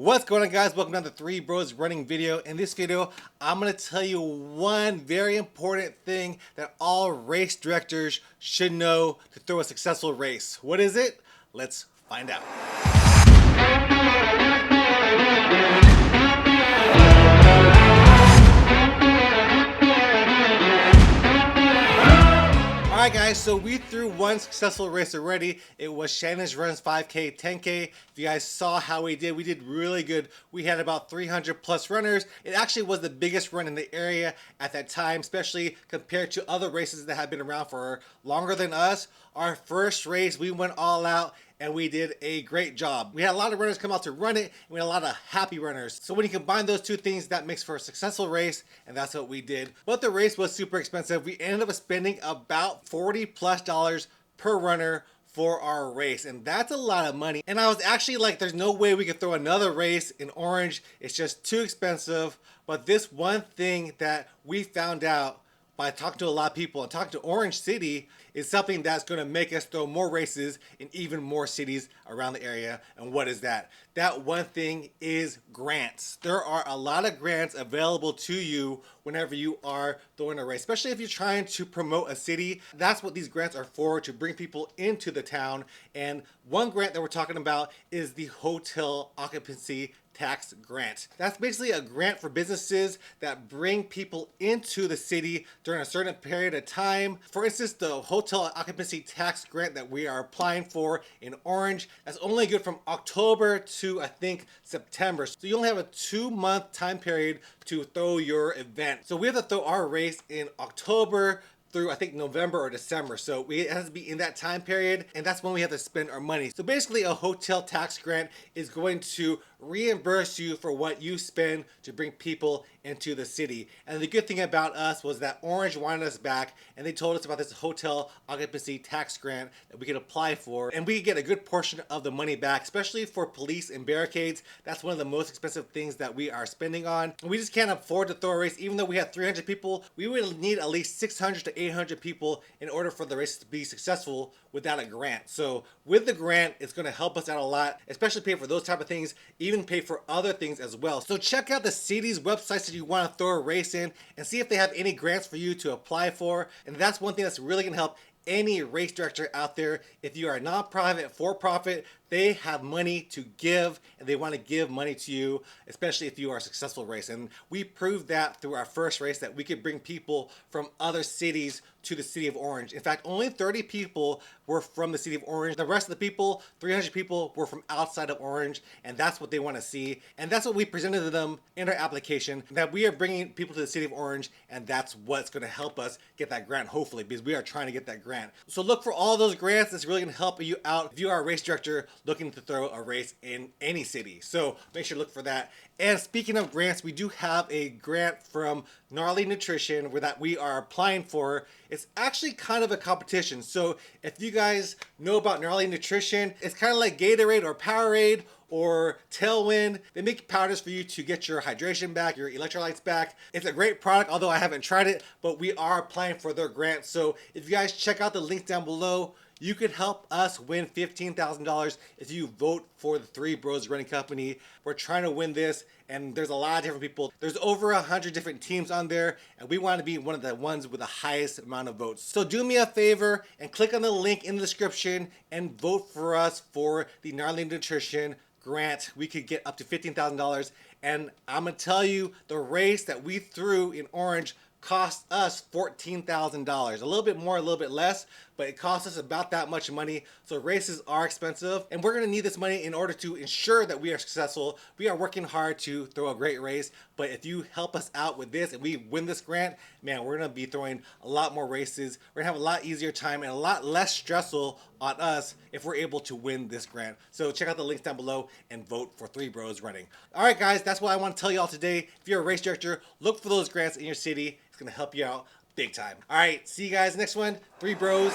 What's going on, guys? Welcome to the Three Bros Running video. In this video, I'm going to tell you one very important thing that all race directors should know to throw a successful race. What is it? Let's find out. Alright guys, so we threw one successful race already. It was Shannon's Runs 5K, 10K. If you guys saw how we did really good. We had about 300 plus runners. It actually was the biggest run in the area at that time, especially compared to other races that have been around for longer than us. Our first race, we went all out and we did a great job. We had a lot of runners come out to run it, and we had a lot of happy runners. So when you combine those two things, that makes for a successful race, and that's what we did. But the race was super expensive. We ended up spending about $40+ per runner for our race, and that's a lot of money. And I was actually like, there's no way we could throw another race in Orange. It's just too expensive. But this one thing that we found out by talking to a lot of people and talking to Orange City is something that's going to make us throw more races in even more cities around the area. And what is that? That one thing is grants. There are a lot of grants available to you whenever you are throwing a race, especially if you're trying to promote a city. That's what these grants are for, to bring people into the town. And one grant that we're talking about is the hotel occupancy tax grant. That's basically a grant for businesses that bring people into the city during a certain period of time. For instance, the hotel occupancy tax grant that we are applying for in Orange, that's only good from October to I think September. So you only have a 2-month time period to throw your event. So we have to throw our race in October through I think November or December. So it has to be in that time period, and that's when we have to spend our money. So basically a hotel tax grant is going to reimburse you for what you spend to bring people into the city. And the good thing about us was that Orange wanted us back, and they told us about this hotel occupancy tax grant that we could apply for, and we get a good portion of the money back, especially for police and barricades. That's one of the most expensive things that we are spending on. And we just can't afford to throw a race. Even though we had 300 people, we would need at least 600 to 800 people in order for the race to be successful without a grant. So with the grant, it's going to help us out a lot, especially pay for those type of things, even pay for other things as well. So check out the city's websites that you want to throw a race in and see if they have any grants for you to apply for. And that's one thing that's really going to help any race director out there. If you are a nonprofit, for-profit, they have money to give, and they want to give money to you, especially if you are a successful race. And we proved that through our first race, that we could bring people from other cities to the city of Orange. In fact, only 30 people were from the city of Orange. The rest of the people, 300 people, were from outside of Orange, and that's what they want to see. And that's what we presented to them in our application, that we are bringing people to the city of Orange, and that's what's going to help us get that grant, hopefully, because we are trying to get that grant. So look for all those grants. That's really going to help you out if you are a race director looking to throw a race in any city. So make sure to look for that. And speaking of grants, we do have a grant from Gnarly Nutrition that we are applying for. It's actually kind of a competition. So if you guys know about Gnarly Nutrition, it's kind of like Gatorade or Powerade or Tailwind. They make powders for you to get your hydration back, your electrolytes back. It's a great product, although I haven't tried it, but we are applying for their grant. So if you guys check out the link down below, you could help us win $15,000 if you vote for the Three Bros Running Company. We're trying to win this, and there's a lot of different people. There's over 100 different teams on there, and we want to be one of the ones with the highest amount of votes. So do me a favor and click on the link in the description and vote for us for the Gnarly Nutrition grant. We could get up to $15,000, and I'm gonna tell you, the race that we threw in Orange cost us $14,000. A little bit more, a little bit less, but it cost us about that much money. So races are expensive, and we're going to need this money in order to ensure that we are successful. We are working hard to throw a great race, but if you help us out with this and we win this grant, man, we're going to be throwing a lot more races. We're going to have a lot easier time and a lot less stressful on us if we're able to win this grant. So check out the links down below and vote for Three Bros Running. All right, guys, that's what I want to tell you all today. If you're a race director, look for those grants in your city. It's going to help you out big time. All right, see you guys next one. Three Bros.